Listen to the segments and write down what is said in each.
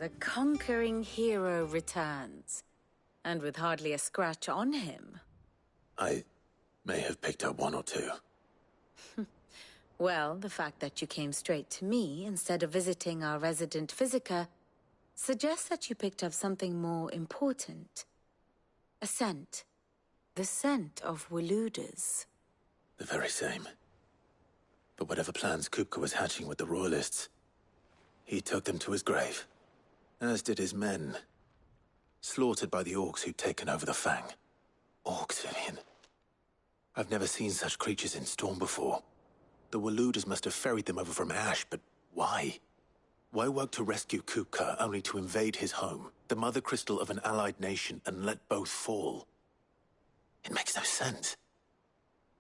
the conquering hero returns. And with hardly a scratch on him. I may have picked up one or two. Well, the fact that you came straight to me instead of visiting our resident physiker suggests that you picked up something more important. A scent. The scent of Waludas. The very same. But whatever plans Kupka was hatching with the Royalists, he took them to his grave. As did his men. Slaughtered by the orcs who'd taken over the Fang. Orcs, Vivian. I've never seen such creatures in Storm before. The Waludas must have ferried them over from Ash, but why? Why work to rescue Kupka only to invade his home, the mother crystal of an allied nation, and let both fall? It makes no sense.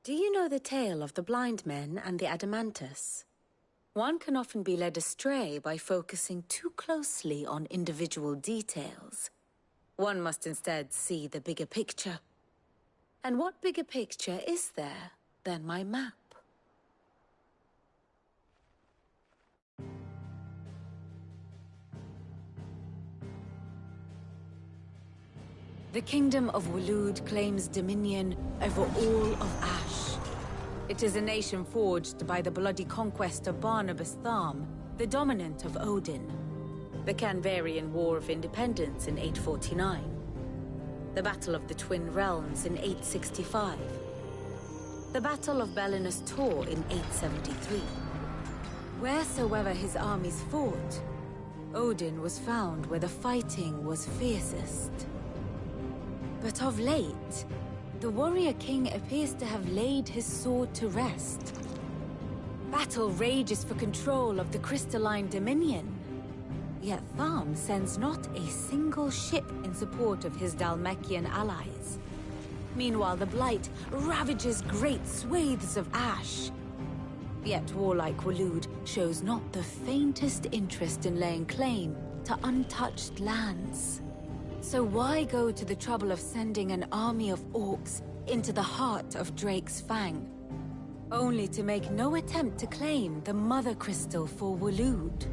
Do you know the tale of the blind men and the Adamantus? One can often be led astray by focusing too closely on individual details. One must instead see the bigger picture. And what bigger picture is there than my map? The Kingdom of Waloed claims dominion over all of Ash. It is a nation forged by the bloody conquest of Barnabas Tharm, the dominant of Odin. The Canvarian War of Independence in 849. The Battle of the Twin Realms in 865. The Battle of Belinus Tor in 873. Wheresoever his armies fought, Odin was found where the fighting was fiercest. But of late, the warrior king appears to have laid his sword to rest. Battle rages for control of the crystalline dominion. Yet Tharm sends not a single ship in support of his Dhalmekian allies. Meanwhile, the Blight ravages great swathes of Ash. Yet warlike Waloed shows not the faintest interest in laying claim to untouched lands. So why go to the trouble of sending an army of orcs into the heart of Drake's Fang, only to make no attempt to claim the Mother Crystal for Waloed?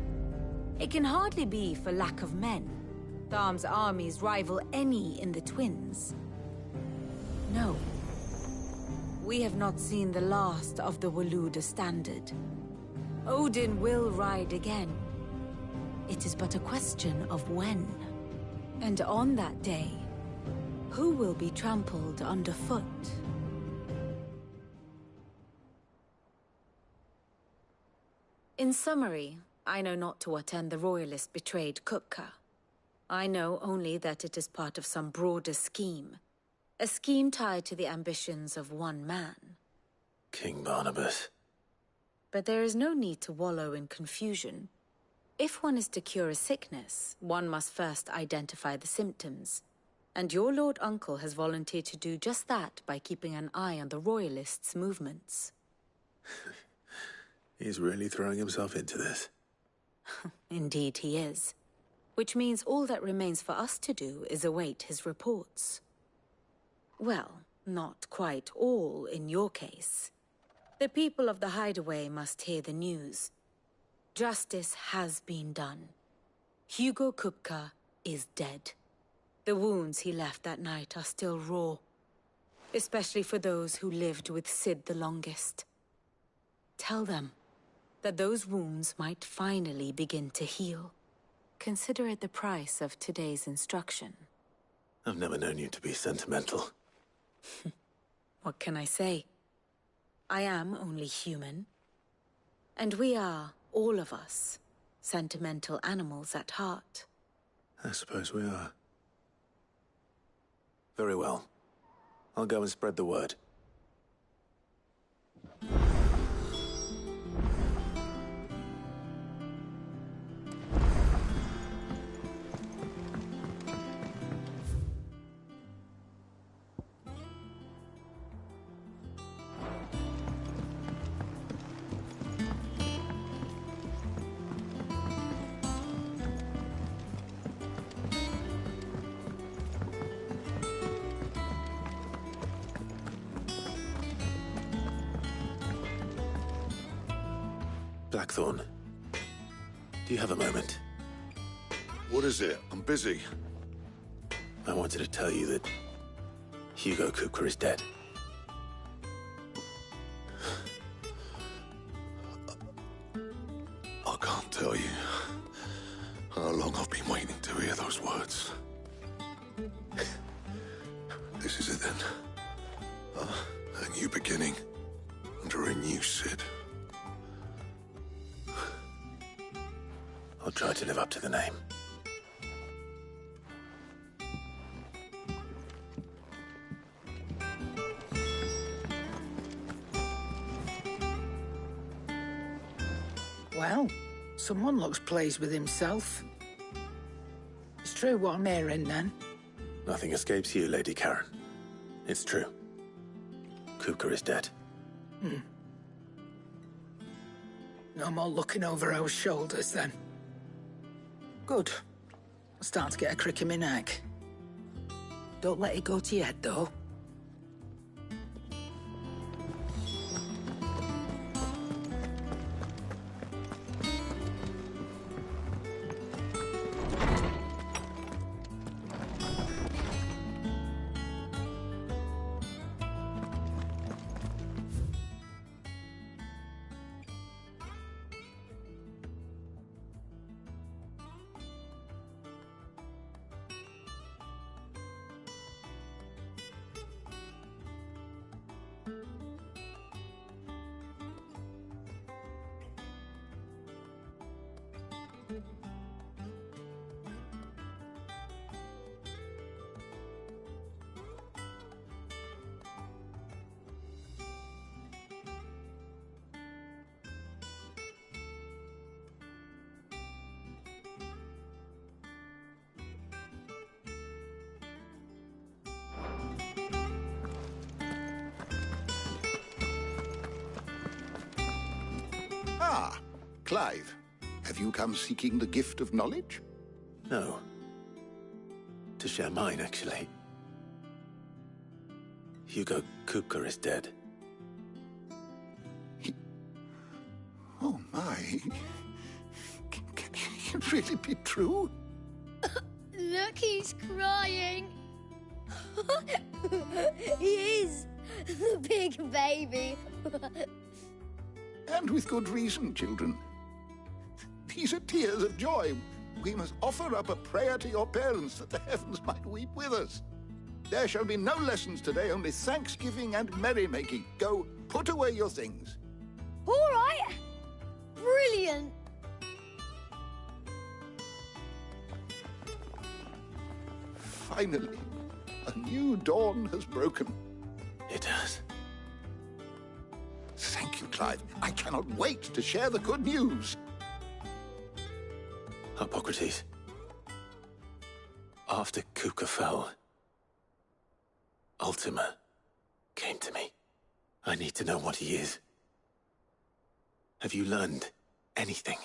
It can hardly be for lack of men. Tharm's armies rival any in the Twins. No. We have not seen the last of the Waluda standard. Odin will ride again. It is but a question of when. And on that day, who will be trampled underfoot? In summary, I know not to what end the Royalists betrayed Kupka. I know only that it is part of some broader scheme. A scheme tied to the ambitions of one man. King Barnabas. But there is no need to wallow in confusion. If one is to cure a sickness, one must first identify the symptoms. And your Lord Uncle has volunteered to do just that by keeping an eye on the Royalists' movements. He's really throwing himself into this. Indeed he is. Which means all that remains for us to do is await his reports. Well, not quite all in your case. The people of the Hideaway must hear the news. Justice has been done. Hugo Kupka is dead. The wounds he left that night are still raw, especially for those who lived with Sid the longest. Tell them that those wounds might finally begin to heal. Consider it the price of today's instruction. I've never known you to be sentimental. What can I say? I am only human. And we are, all of us, sentimental animals at heart. I suppose we are. Very well. I'll go and spread the word. Blackthorn, do you have a moment? What is it? I'm busy. I wanted to tell you that Hugo Kupka is dead. I can't tell you how long I've been waiting to hear those words. This is it then. A new beginning under a new Cid. I'll try to live up to the name. Well, someone looks pleased with himself. It's true what I'm hearing, then. Nothing escapes you, Lady Karen. It's true. Kupka is dead. No more looking over our shoulders, then. Good. I'm starting to get a crick in my neck. Don't let it go to your head, though. Ah, Clive. Have you come seeking the gift of knowledge? No. To share mine, actually. Hugo Kupka is dead. Oh, my. Can it really be true? Look, he's crying. He is. The big baby. And with good reason, children. These are tears of joy. We must offer up a prayer to your parents that the heavens might weep with us. There shall be no lessons today, only thanksgiving and merrymaking. Go, put away your things. All right. Brilliant. Finally, a new dawn has broken. It has. Thank you, Clive. I cannot wait to share the good news. Hippocrates. After Kupka fell, Ultima came to me. I need to know what he is. Have you learned anything?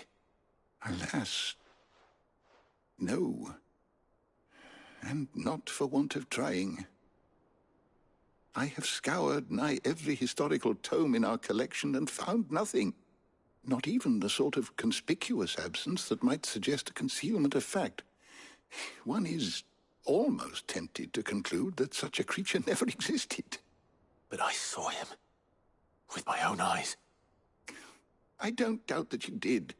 Alas, no. And not for want of trying. I have scoured nigh every historical tome in our collection and found nothing. Not even the sort of conspicuous absence that might suggest a concealment of fact. One is almost tempted to conclude that such a creature never existed. But I saw him. With my own eyes. I don't doubt that you did.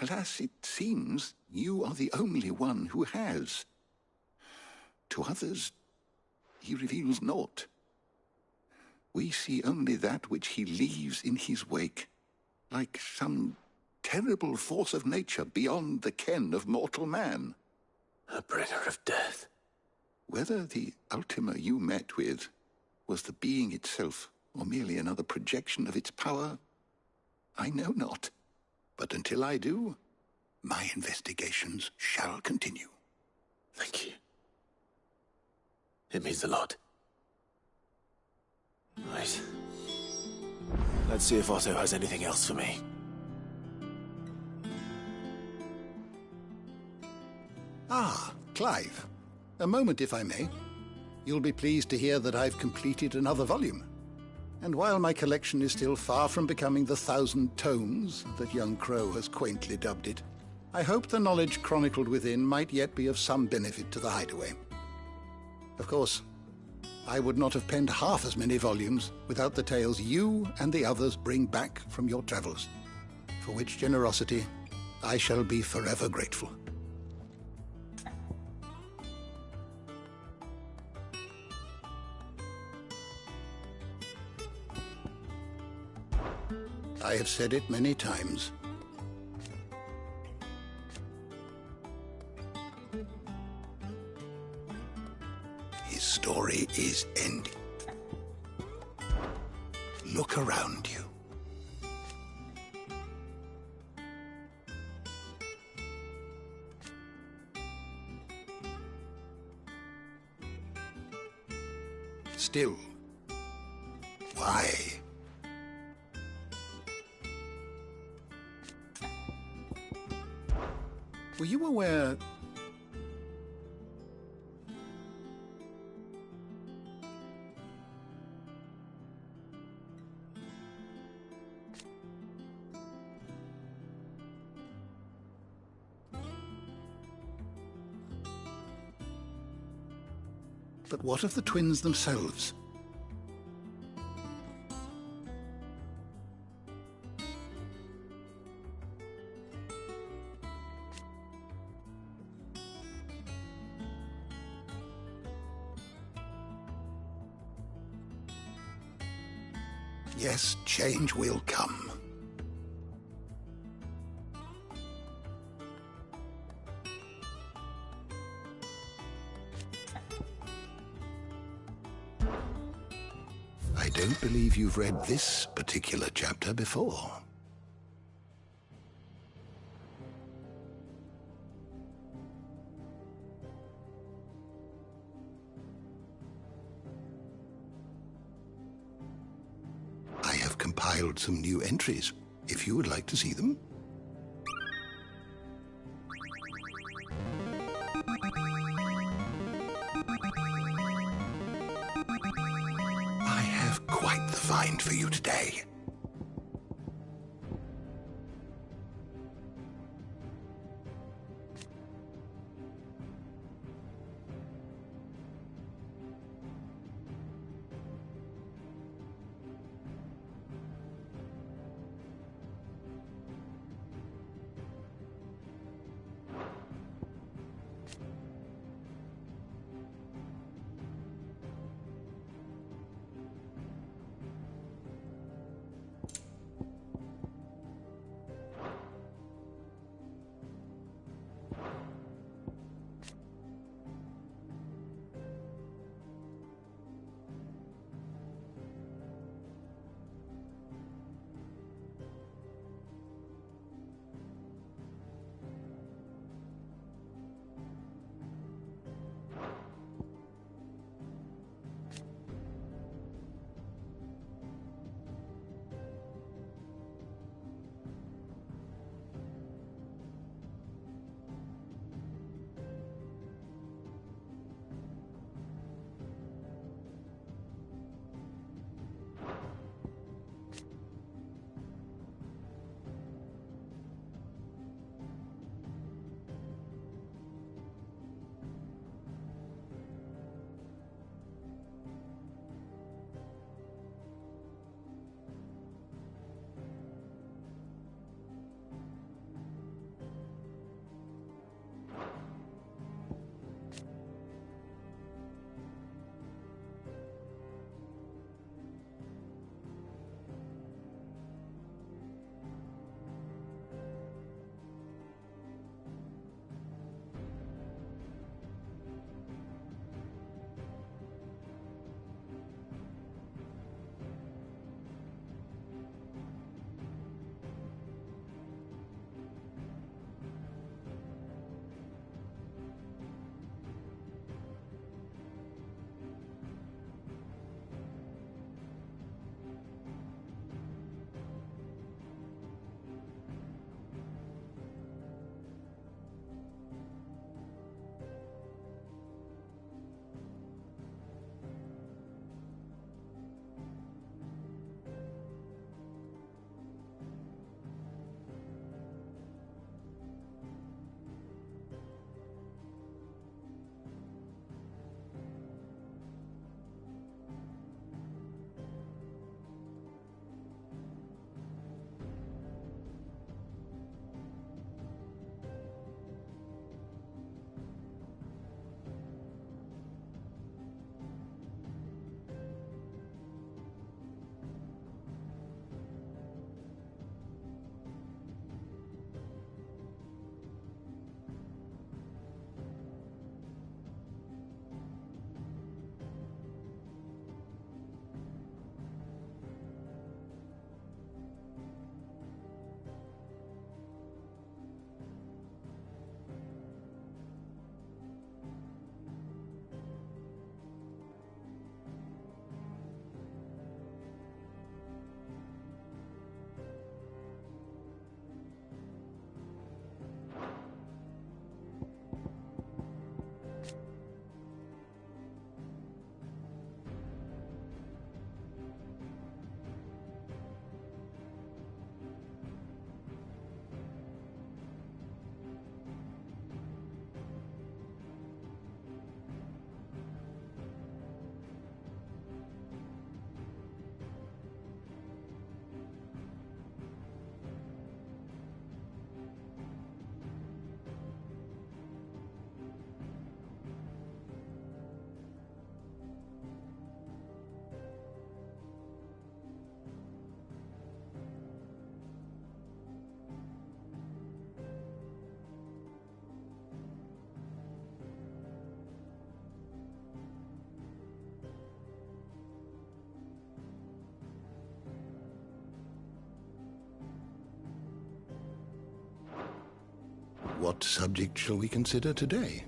Alas, it seems you are the only one who has. To others, he reveals naught. We see only that which he leaves in his wake, like some terrible force of nature beyond the ken of mortal man. A bringer of death. Whether the Ultima you met with was the being itself, or merely another projection of its power, I know not. But until I do, my investigations shall continue. Thank you. It means a lot. Right. Let's see if Otto has anything else for me. Ah, Clive. A moment, if I may. You'll be pleased to hear that I've completed another volume. And while my collection is still far from becoming the 1,000 tomes that young Crow has quaintly dubbed it, I hope the knowledge chronicled within might yet be of some benefit to the hideaway. Of course, I would not have penned half as many volumes without the tales you and the others bring back from your travels, for which generosity I shall be forever grateful. I have said it many times. His story is ended. Look around you. Still, why? Were you aware... But what of the twins themselves? Yes, change will come. I don't believe you've read this particular chapter before. I have compiled some new entries, if you would like to see them. I have quite the find for you today. What subject shall we consider today?